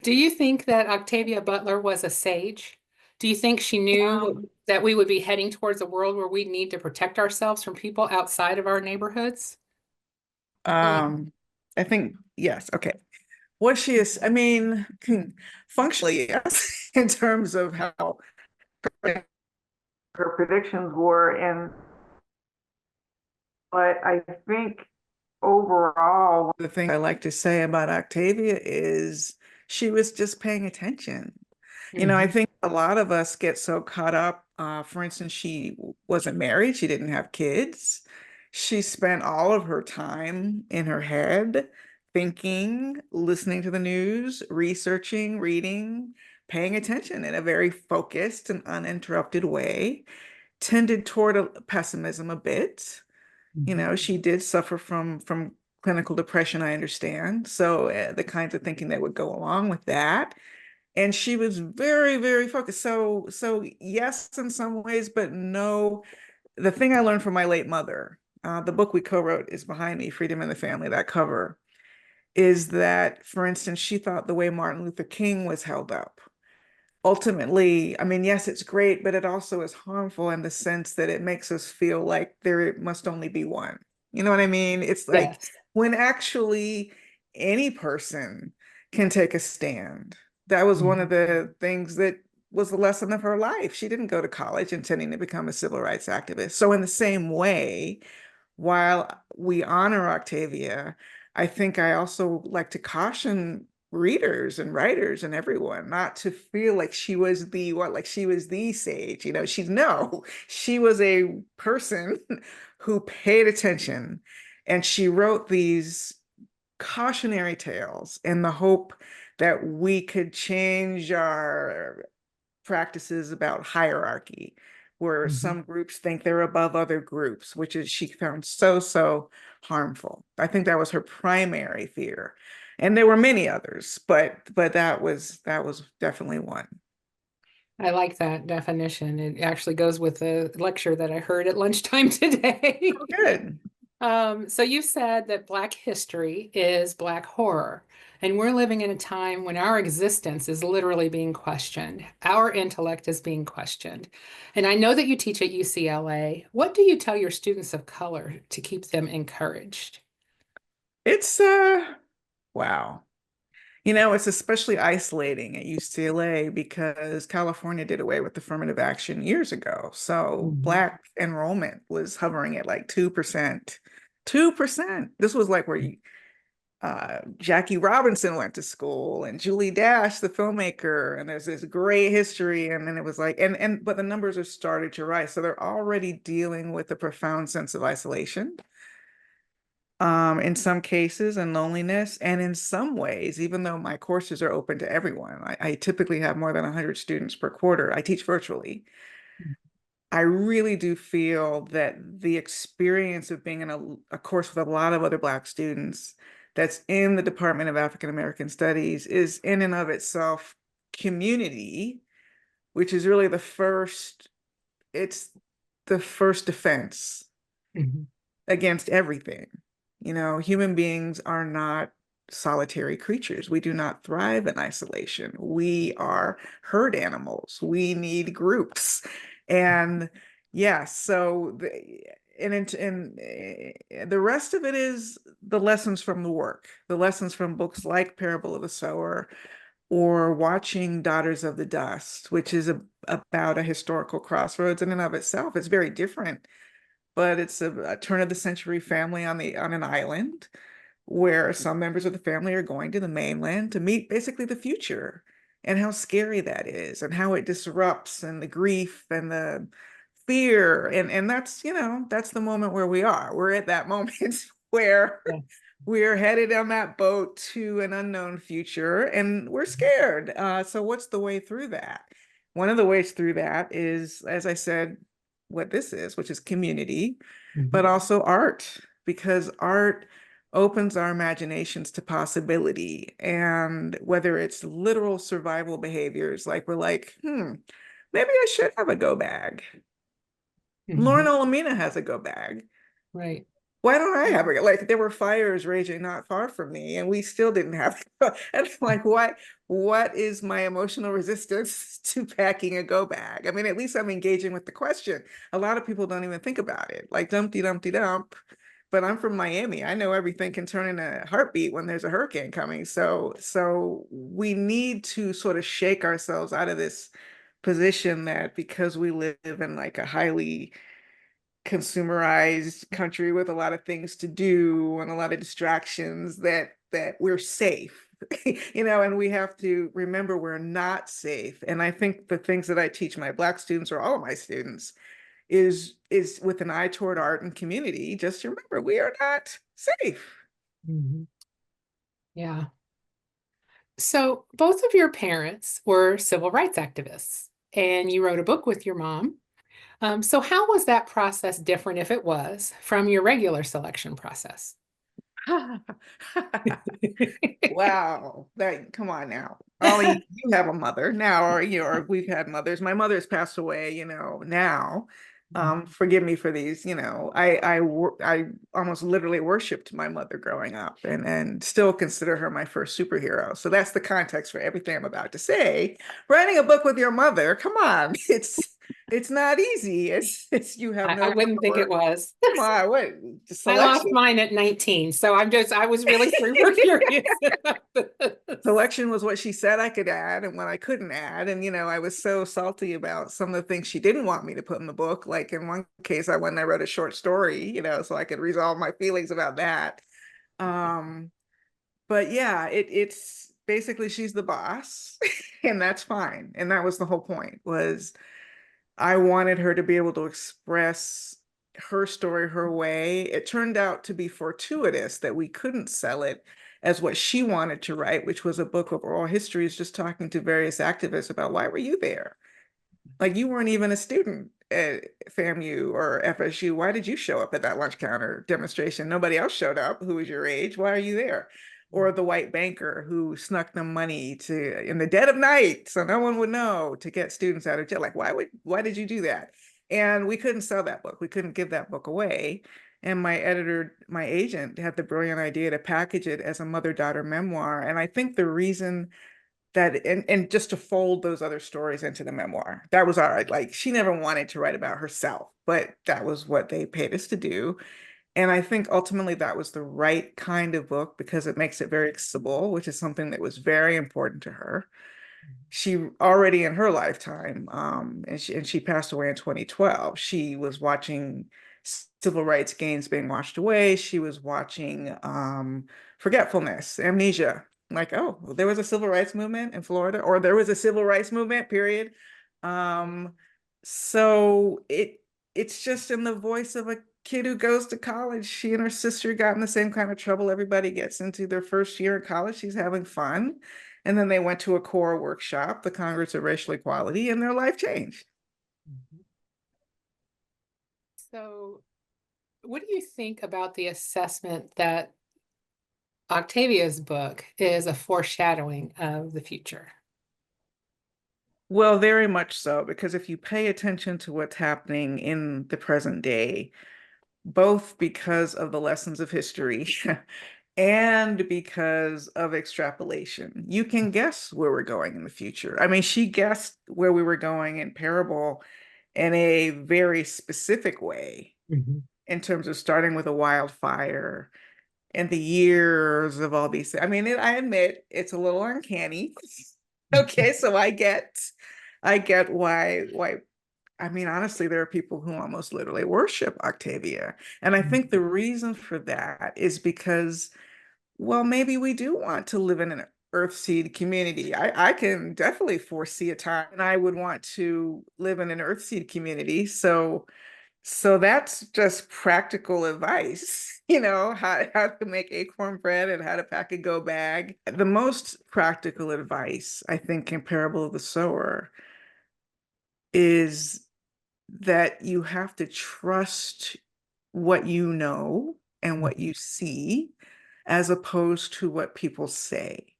Do you think that Octavia Butler was a sage? Do you think she knew Um, that we would be heading towards a world where we need to protect ourselves from people outside of our neighborhoods? um, I think, yes, okay. What she is, I mean, functionally, yes, in terms of how her predictions were, and but I think overall, one of the things I like to say about Octavia is she was just paying attention. I Mhm. think a lot of us get so caught up. For instance, she wasn't married, she didn't have kids. She spent all of her time in her head, thinking, listening to the news, researching, reading, paying attention in a very focused and uninterrupted way, tended toward pessimism a bit. Mhm. She did suffer from clinical depression, I understand. So the kinds of thinking that would go along with that. And she was very, very focused. So yes, in some ways, but no. The thing I learned from my late mother, the book we co-wrote is behind me, Freedom in the Family, that cover, is that, for instance, she thought the way Martin Luther King was held up ultimately, I mean, yes, it's great, but it also is harmful in the sense that it makes us feel like there must only be one. You know what I mean? It's like Yes. when actually any person can take a stand. That was one of Mhm. the things that was the lesson of her life. She didn't go to college intending to become a civil rights activist. So, in the same way, while we honor Octavia, I think I also like to caution readers and writers and everyone not to feel like she was the what, like she was the sage. She's no, she was a person who paid attention, and she wrote these cautionary tales in the hope that we could change our practices about hierarchy, where Mhm. some groups think they're above other groups, which is she found so harmful. I think that was her primary fear. And there were many others, but that was definitely one. I like that definition. It actually goes with the lecture that I heard at lunchtime today. Oh, good. So you said that Black history is Black horror, and we're living in a time when our existence is literally being questioned. Our intellect is being questioned. And I know that you teach at UCLA. What do you tell your students of color to keep them encouraged? It's wow. It's especially isolating at UCLA because California did away with affirmative action years ago. So Mhm. Black enrollment was hovering at like 2%. 2%. This was like where Jackie Robinson went to school and Julie Dash, the filmmaker, and there's this great history. And then it was like, but the numbers are started to rise. So they're already dealing with a profound sense of isolation, in some cases, and loneliness. And in some ways, even though my courses are open to everyone, I typically have more than 100 students per quarter. I teach virtually. I really do feel that the experience of being in a course with a lot of other Black students that's in the Department of African American Studies is in and of itself community, which is really it's the first defense Mhm. against everything. Human beings are not solitary creatures. We do not thrive in isolation. We are herd animals. We need groups. And yes, so the rest of it is the lessons from the work, the lessons from books like Parable of the Sower or watching Daughters of the Dust, which is about a historical crossroads in and of itself. It's very different, but it's a turn of the century family on an island where some members of the family are going to the mainland to meet basically the future, and how scary that is and how it disrupts, and the grief and the fear, and that's the moment where we're at that moment where Yeah. we're headed on that boat to an unknown future and we're scared. So what's the way through that? One of the ways through that is, as I said, what this is, which is community, but Mhm. also art, because art opens our imaginations to possibility. And whether it's literal survival behaviors, like we're like, maybe I should have a go bag. Lauren Mhm. Olamina has a go bag. Right. Why don't I have it? Like there were fires raging not far from me, and we still didn't have. And I'm like, why? What is my emotional resistance to packing a go bag? I mean, at least I'm engaging with the question. A lot of people don't even think about it, like Dumpty Dumpty Dump. But I'm from Miami. I know everything can turn in a heartbeat when there's a hurricane coming. So we need to sort of shake ourselves out of this position that because we live in like a highly consumerized country with a lot of things to do and a lot of distractions that we're safe. And we have to remember we're not safe. And I think the things that I teach my Black students or all of my students is with an eye toward art and community. Just remember, we are not safe. Mhm. Yeah. So both of your parents were civil rights activists, and you wrote a book with your mom. So how was that process different, if it was, from your regular selection process? Wow. That come on now. Ollie, you have a mother now, or we've had mothers. My mother's passed away, now. Forgive me for these, I almost literally worshipped my mother growing up and still consider her my first superhero. So that's the context for everything I'm about to say. Writing a book with your mother, come on. It's not easy. It's you have I no wouldn't think it power. was. Come on, what I lost selection? mine at 19, so I was really super curious about this. Selection was what she said I could add and what I couldn't add. And, I was so salty about some of the things she didn't want me to put in the book. Like in one case, I went and I wrote a short story, so I could resolve my feelings about that. Um, but yeah, it's basically she's the boss and that's fine. And that was the whole point was I wanted her to be able to express her story her way. It turned out to be fortuitous that we couldn't sell it as what she wanted to write, which was a book of oral histories, just talking to various activists about why were you there? Like you weren't even a student at FAMU or FSU. Why did you show up at that lunch counter demonstration? Nobody else showed up who was your age. Why are you there? Or the white banker who snuck them money to in the dead of night so no one would know to get students out of jail. Like, why did you do that? And we couldn't sell that book. We couldn't give that book away. And my editor, my agent, had the brilliant idea to package it as a mother-daughter memoir. And I think the reason that and just to fold those other stories into the memoir. That was all right. Like she never wanted to write about herself, but that was what they paid us to do. And I think ultimately that was the right kind of book because it makes it very accessible, which is something that was very important to her. She already in her lifetime, and she passed away in 2012. She was watching civil rights gains being washed away. She was watching forgetfulness, amnesia. Like, oh, well, there was a civil rights movement in Florida, or there was a civil rights movement, period. Um, so it's just in the voice of a kid who goes to college. She and her sister got in the same kind of trouble everybody gets into their first year in college. She's having fun. And then they went to a core workshop, the Congress of Racial Equality, and their life changed. So, what do you think about the assessment that Octavia's book is a foreshadowing of the future? Well, very much so, because if you pay attention to what's happening in the present day, both because of the lessons of history and because of extrapolation, you can guess where we're going in the future. I mean, she guessed where we were going in Parable in a very specific way Mhm. in terms of starting with a wildfire and the years of all these. I mean, I admit it's a little uncanny. Okay, so I get why. I mean, honestly, there are people who almost literally worship Octavia. And I think the reason for that is because, well, maybe we do want to live in an earthseed community. I can definitely foresee a time and I would want to live in an earthseed community. So that's just practical advice, how to make acorn bread and how to pack a go bag. The most practical advice, I think, in Parable of the Sower is that you have to trust what you know and what you see as opposed to what people say.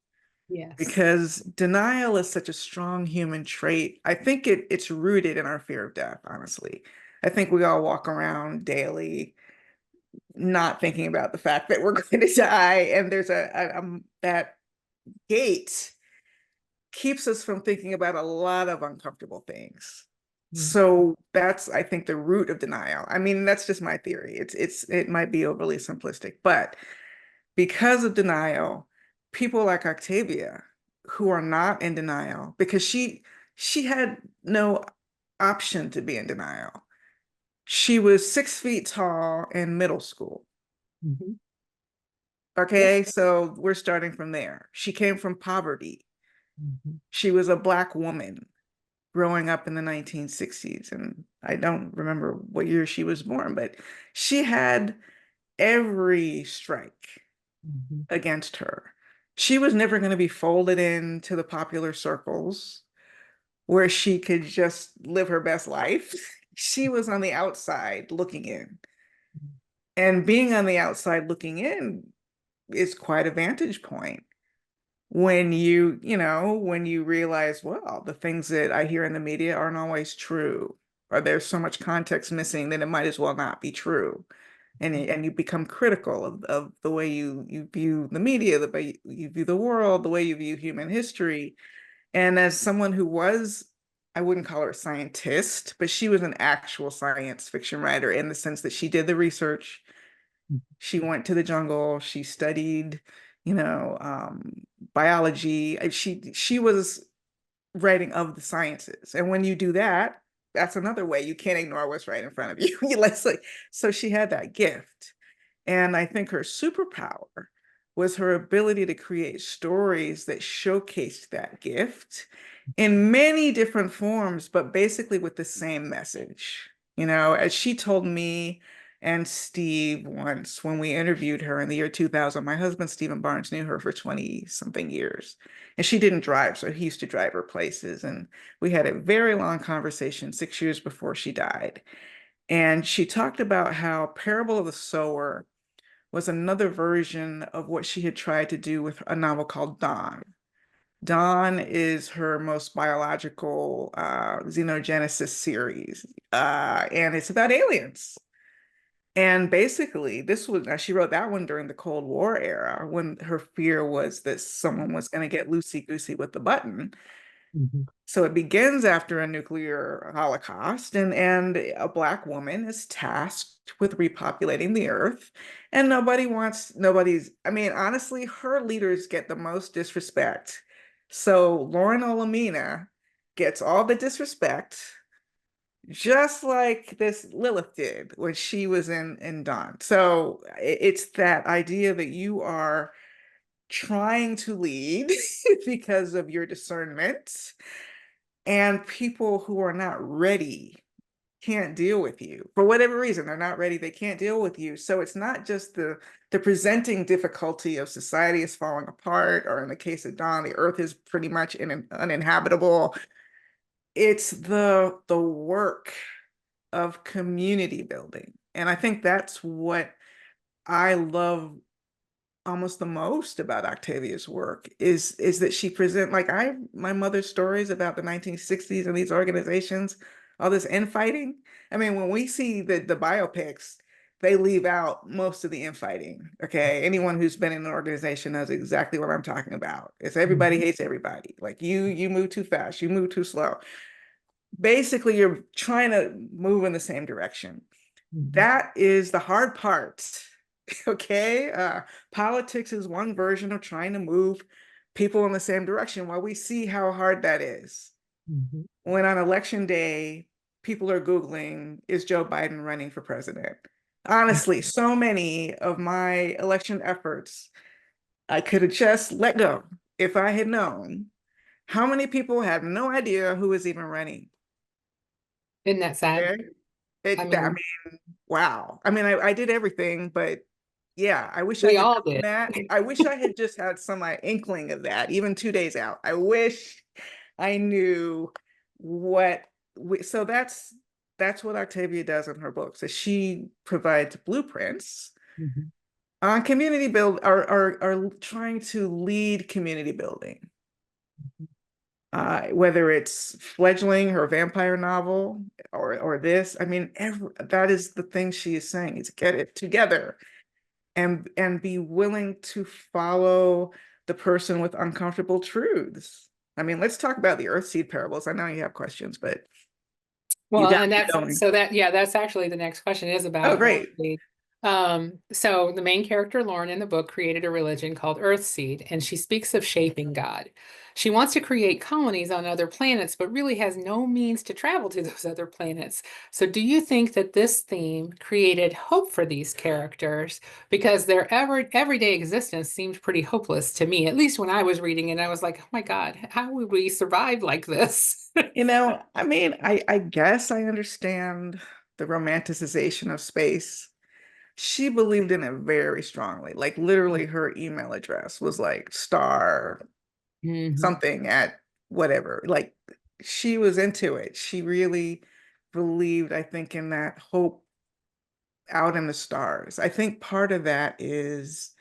Yes. Because denial is such a strong human trait. I think it's rooted in our fear of death, honestly. I think we all walk around daily not thinking about the fact that we're going to die, and there's that gate keeps us from thinking about a lot of uncomfortable things. Mm. So that's, I think, the root of denial. I mean, that's just my theory. It might be overly simplistic, but because of denial, people like Octavia, who are not in denial, because she had no option to be in denial. She was 6 feet tall in middle school. Mhm. Yep. Okay, so we're starting from there. She came from poverty. Mhm. She was a Black woman growing up in the 1960s. And I don't remember what year she was born, but she had every strike Mhm. against her. She was never going to be folded into the popular circles where she could just live her best life. She was on the outside looking in. And being on the outside looking in is quite a vantage point when when you realize, well, the things that I hear in the media aren't always true, or there's so much context missing that it might as well not be true. And you become critical of the way you view the media, the way you view the world, the way you view human history. And as someone who was, I wouldn't call her a scientist, but she was an actual science fiction writer in the sense that she did the research, she went to the jungle, she studied, biology. She was writing of the sciences. And when you do that, that's another way you can't ignore what's right in front of you. So she had that gift. And I think her superpower was her ability to create stories that showcased that gift in many different forms, but basically with the same message. As she told me and Steve once when we interviewed her in the year 2000, my husband, Stephen Barnes, knew her for 20 something years. And she didn't drive, so he used to drive her places. And we had a very long conversation 6 years before she died. And she talked about how Parable of the Sower was another version of what she had tried to do with a novel called Dawn. Dawn is her most biological xenogenesis series, and it's about aliens. And basically, she wrote that one during the Cold War era when her fear was that someone was going to get loosey-goosey with the button. Mhm. So it begins after a nuclear holocaust, and a Black woman is tasked with repopulating the earth. And I mean, honestly, her leaders get the most disrespect. So Lauren Olamina gets all the disrespect, just like this Lilith did when she was in Dawn. So it's that idea that you are trying to lead because of your discernment, and people who are not ready can't deal with you for whatever reason. They're not ready, they can't deal with you. So it's not just the presenting difficulty of society is falling apart, or in the case of Dawn, the earth is pretty much uninhabitable. It's the work of community building. And I think that's what I love almost the most about Octavia's work is that she present, like, my mother's stories about the 1960s and these organizations, all this infighting. I mean, when we see the biopics, they leave out most of the infighting. Okay. Anyone who's been in an organization knows exactly what I'm talking about. It's everybody Mhm. hates everybody. Like you move too fast, you move too slow. Basically, you're trying to move in the same direction. Mhm. That is the hard part. Okay. Politics is one version of trying to move people in the same direction. While we see how hard that is, Mhm. when on election day, people are Googling, is Joe Biden running for president? Honestly, so many of my election efforts, I could have just let go if I had known how many people had no idea who was even running. Isn't that sad? Okay. I I mean, mean, wow. I mean, I did everything, but yeah, I wish I we had all known did. that. I wish I had just had some inkling of that, even 2 days out. I wish I knew what so that's what Octavia does in her books, is she provides blueprints Mhm. on community build are trying to lead community building. Whether it's fledgling her vampire novel or this, I mean, that is the thing she is saying, is get it together and be willing to follow the person with uncomfortable truths. I mean, let's talk about the Earthseed parables. I know you have questions, but you Well, got and me that's going. so that yeah, that's actually the next question is Oh, about great. Earthseed. So the main character, Lauren, in the book created a religion called Earthseed, and she speaks of shaping God. She wants to create colonies on other planets, but really has no means to travel to those other planets. So do you think that this theme created hope for these characters? Because their everyday existence seemed pretty hopeless to me, at least when I was reading it. I was like, oh my God, how would we survive like this? I mean, I guess I understand the romanticization of space. She believed in it very strongly. Like literally her email address was like star Mhm. something at whatever. Like she was into it. She really believed, I think, in that hope out in the stars. I think part of that is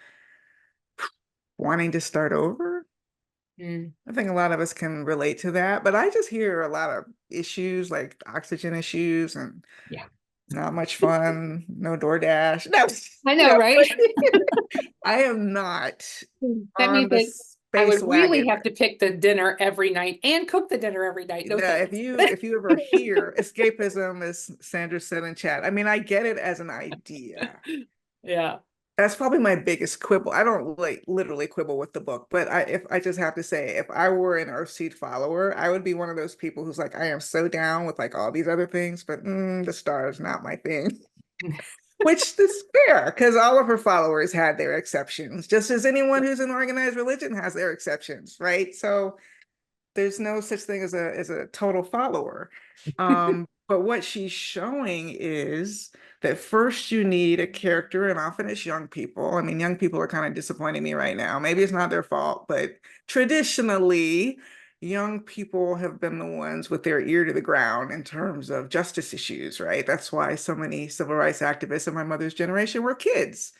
wanting to start over. Mm. I think a lot of us can relate to that, but I just hear a lot of issues like oxygen issues and Yeah. not much fun, no DoorDash. No, I you know, know, right? like, I am not That on means the that I space would really wagon. have to pick the dinner every night and cook the dinner every night. No No, thanks. if you ever hear escapism, as Sandra said in chat, I mean, I get it as an idea. Yeah. That's probably my biggest quibble. I don't like literally quibble with the book, but if I just have to say, if I were an Earthseed follower, I would be one of those people who's like, I am so down with like all these other things, but the star is not my thing. Which is fair because all of her followers had their exceptions, just as anyone who's in organized religion has their exceptions, right? So there's no such thing as a total follower. But what she's showing is that first you need a character, and often it's young people. I mean, young people are kind of disappointing me right now. Maybe it's not their fault, but traditionally, young people have been the ones with their ear to the ground in terms of justice issues, right? That's why so many civil rights activists of my mother's generation were kids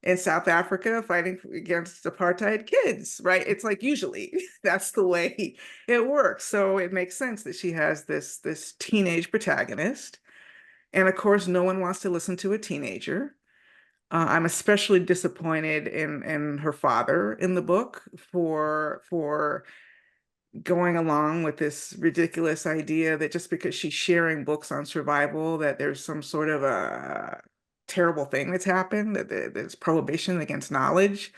in South Africa fighting against apartheid kids, right? It's like usually that's the way it works. So it makes sense that she has this teenage protagonist. And of course, no one wants to listen to a teenager. I'm especially disappointed in her father in the book for going along with this ridiculous idea that just because she's sharing books on survival, that there's some sort of a terrible thing that's happened, that there's prohibition against knowledge.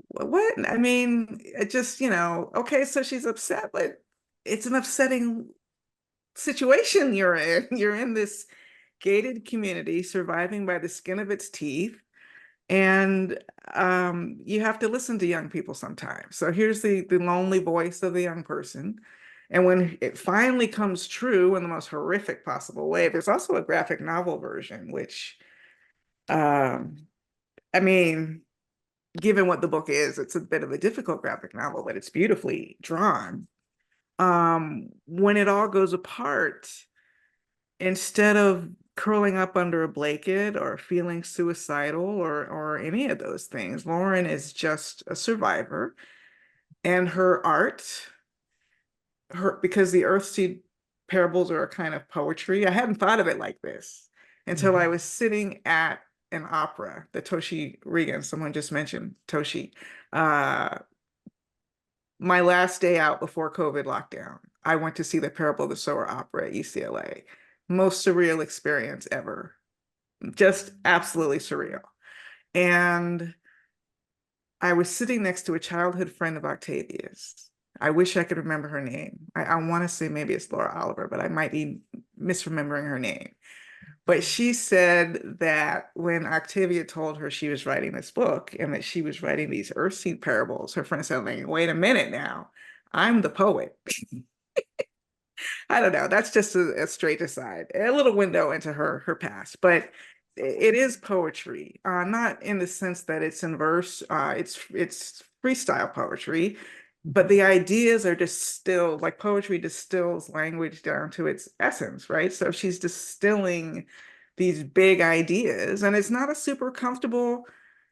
What? I mean, it just, okay, so she's upset, but it's an upsetting situation you're in. You're in this gated community surviving by the skin of its teeth. And you have to listen to young people sometimes. So here's the lonely voice of the young person. And when it finally comes true in the most horrific possible way, there's also a graphic novel version, which, um, I mean, given what the book is, it's a bit of a difficult graphic novel, but it's beautifully drawn. When it all goes apart, instead of curling up under a blanket or feeling suicidal or any of those things, Lauren is just a survivor. And her art, her because the Earthseed parables are a kind of poetry. I hadn't thought of it like this until I Mhm. was sitting at an opera, the Toshi Regan, someone just mentioned Toshi. Uh, my last day out before COVID lockdown, I went to see the Parable of the Sower opera at UCLA. Most surreal experience ever. Just absolutely surreal. And I was sitting next to a childhood friend of Octavia's. I wish I could remember her name. I want to say maybe it's Laura Oliver, but I might be misremembering her name. But she said that when Octavia told her she was writing this book and that she was writing these Earthseed parables, her friend said, like, wait a minute now, I'm the poet. I don't know. That's just a straight aside, a little window into her past, but it is poetry, not in the sense that it's in verse. It's freestyle poetry, but the ideas are distilled, like poetry distills language down to its essence, right? So she's distilling these big ideas, and it's not a super comfortable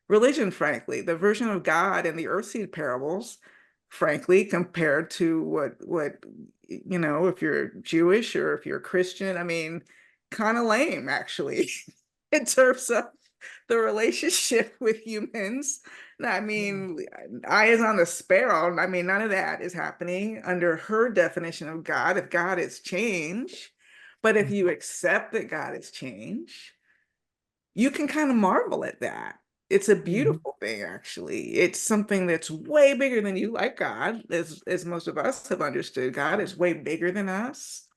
religion, frankly. The version of God in the Earthseed parables frankly, compared to what if you're Jewish or if you're Christian, I mean, kind of lame actually in terms of the relationship with humans. I mean, eye is on the sparrow. I mean, none of that is happening under her definition of God. If God is change, but if you accept that God is change, you can kind of marvel at that. It's a Mhm. beautiful thing, actually. It's something that's way bigger than you, like God, as most of us have understood. God is way bigger than us.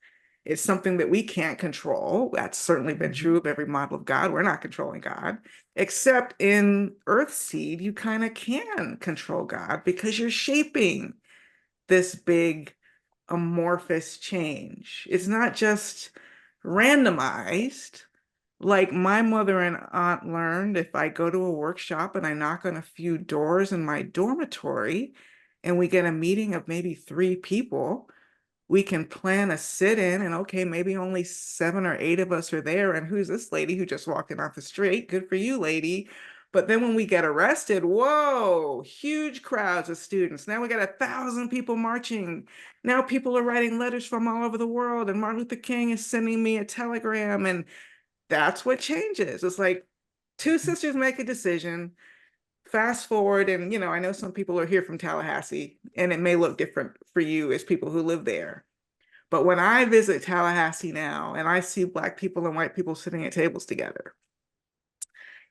It's something that we can't control. That's certainly been Mhm. true of every model of God. We're not controlling God, except in Earthseed, you kind of can control God because you're shaping this big amorphous change. It's not just randomized. Like my mother and aunt learned, if I go to a workshop and I knock on a few doors in my dormitory and we get a meeting of maybe 3 people, we can plan a sit-in and okay, maybe only 7 or 8 of us are there. And who's this lady who just walked in off the street? Good for you, lady. But then when we get arrested, whoa, huge crowds of students. Now we got 1,000 people marching. Now people are writing letters from all over the world, and Martin Luther King is sending me a telegram. And that's what changes. It's like two sisters make a decision. Fast forward, and I know some people are here from Tallahassee, and it may look different for you as people who live there. But when I visit Tallahassee now and I see Black people and white people sitting at tables together,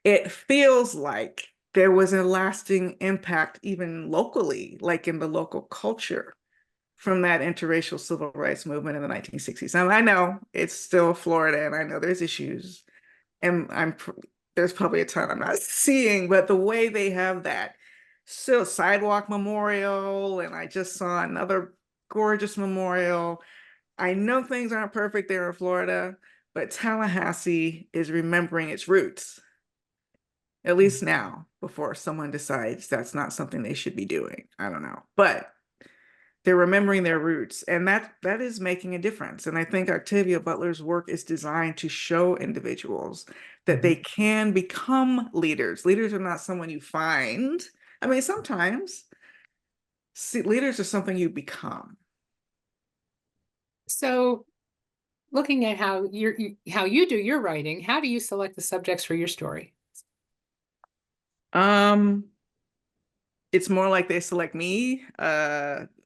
it feels like there was a lasting impact, even locally, like in the local culture from that interracial civil rights movement in the 1960s. And I know it's still Florida and I know there's issues, and there's probably a ton I'm not seeing, but the way they have that still sidewalk memorial, and I just saw another gorgeous memorial. I know things aren't perfect there in Florida, but Tallahassee is remembering its roots, at least now, before someone decides that's not something they should be doing. I don't know. But they're remembering their roots, and that is making a difference. And I think Octavia Butler's work is designed to show individuals that Mhm. they can become leaders. Leaders are not someone you find. I mean, sometimes leaders are something you become. So, looking at how you do your writing, how do you select the subjects for your story? Um, it's more like they select me.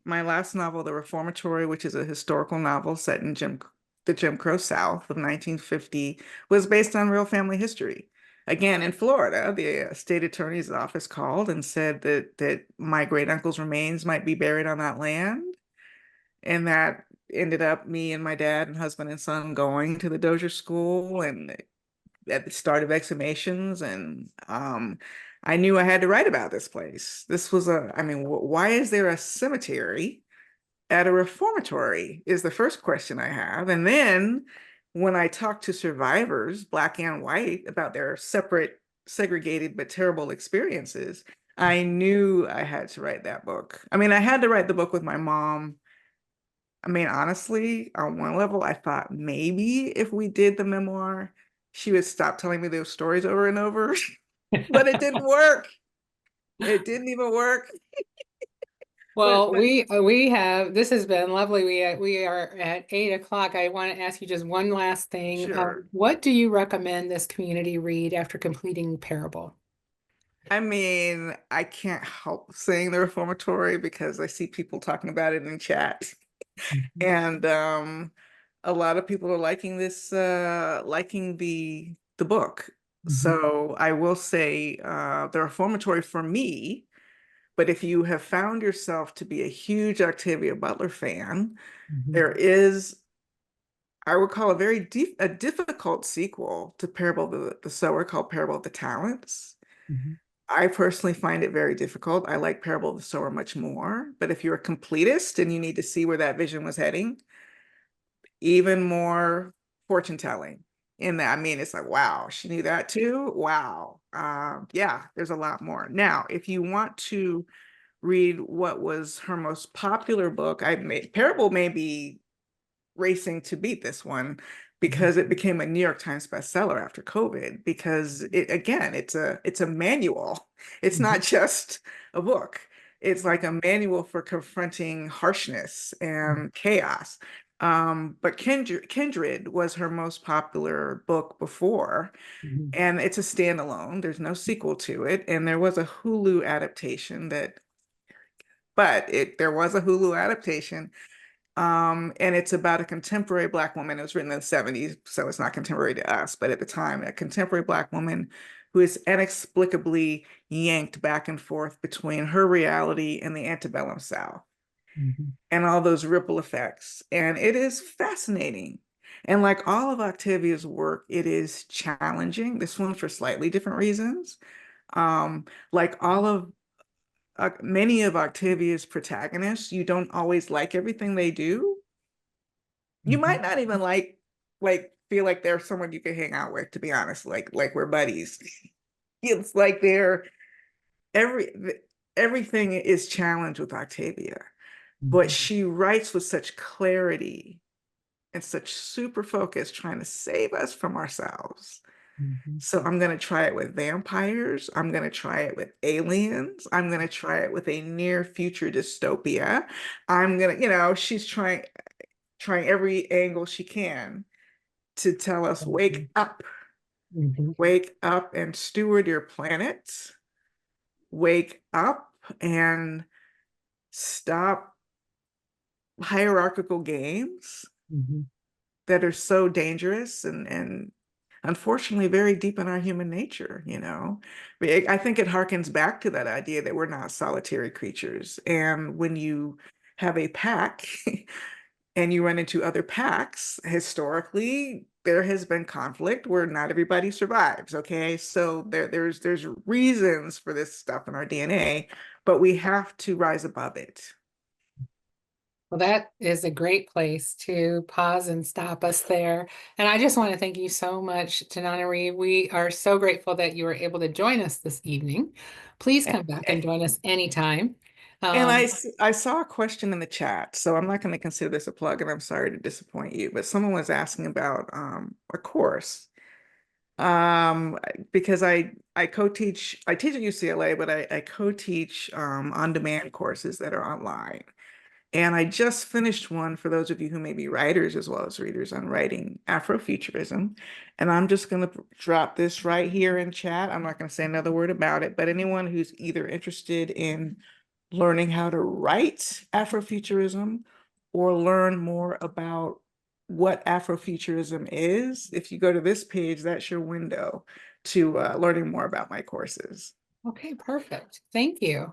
My last novel, The Reformatory, which is a historical novel set in the Jim Crow South of 1950, was based on real family history. Again, in Florida, the state attorney's office called and said that my great uncle's remains might be buried on that land, and that ended up me and my dad and husband and son going to the Dozier School and at the start of exhumations, and I knew I had to write about this place. This was I mean, why is there a cemetery at a reformatory is the first question I have. And then when I talk to survivors, Black and white, about their separate, segregated, but terrible experiences, I knew I had to write that book. I mean, I had to write the book with my mom. I mean, honestly, on one level, I thought maybe if we did the memoir, she would stop telling me those stories over and over, but it didn't work. It didn't even work. Well, But we have this has been lovely. We are at 8 o'clock. I want to ask you just one last thing. sure. What do you recommend this community read after completing Parable? I mean, I can't help saying the reformatory because I see people talking about it in chat. Mhm. And a lot of people are liking liking the book. Mhm. So I will say the reformatory for me, but if you have found yourself to be a huge Octavia Butler fan, Mhm. there is, I would call a difficult sequel to Parable of the Sower called Parable of the Talents. Mhm. I personally find it very difficult. I like Parable of the Sower much more. But if you're a completist and you need to see where that vision was heading, even more fortune telling. In that, I mean, it's like, wow, she knew that too. Wow. Yeah, there's a lot more. Now, if you want to read what was her most popular book, Parable may be racing to beat this one Mhm. because it became a New York Times bestseller after COVID, because it's a manual. It's Mhm. not just a book. It's like a manual for confronting harshness and chaos. But Kindred was her most popular book before, Mhm. and it's a standalone. There's no sequel to it, and there was a Hulu adaptation that, but there was a Hulu adaptation, and it's about a contemporary Black woman. It was written in the 70s, so it's not contemporary to us, but at the time, a contemporary Black woman who is inexplicably yanked back and forth between her reality and the antebellum South Mhm. and all those ripple effects. And it is fascinating. And like all of Octavia's work, it is challenging. This one for slightly different reasons. Like all of many of Octavia's protagonists, you don't always like everything they do. You might Mhm. not even like feel like they're someone you can hang out with, to be honest, like we're buddies. It's like they're every everything is challenged with Octavia, but Mhm. she writes with such clarity and such super focus, trying to save us from ourselves. Mhm. So I'm going to try it with vampires. I'm going to try it with aliens. I'm going to try it with a near future dystopia. I'm going to, she's trying every angle she can to tell us, Mhm. Mhm. wake up and steward your planet. Wake up and stop hierarchical games Mhm. that are so dangerous and unfortunately very deep in our human nature. I think it harkens back to that idea that we're not solitary creatures. And when you have a pack and you run into other packs, historically, there has been conflict where not everybody survives. Okay. So there's reasons for this stuff in our DNA, but we have to rise above it. Well, that is a great place to pause and stop us there. And I just want to thank you so much, Tananarive. We are so grateful that you were able to join us this evening. Please come back and join us anytime. And Um, I saw a question in the chat, so I'm not going to consider this a plug, and I'm sorry to disappoint you, but someone was asking about a course. Because I co-teach, I teach at UCLA, but I co-teach on-demand courses that are online. And I just finished one for those of you who may be writers as well as readers on writing Afrofuturism. And I'm just going to drop this right here in chat. I'm not going to say another word about it, but anyone who's either interested in learning how to write Afrofuturism or learn more about what Afrofuturism is, if you go to this page, that's your window to learning more about my courses. okay, perfect. Thank you.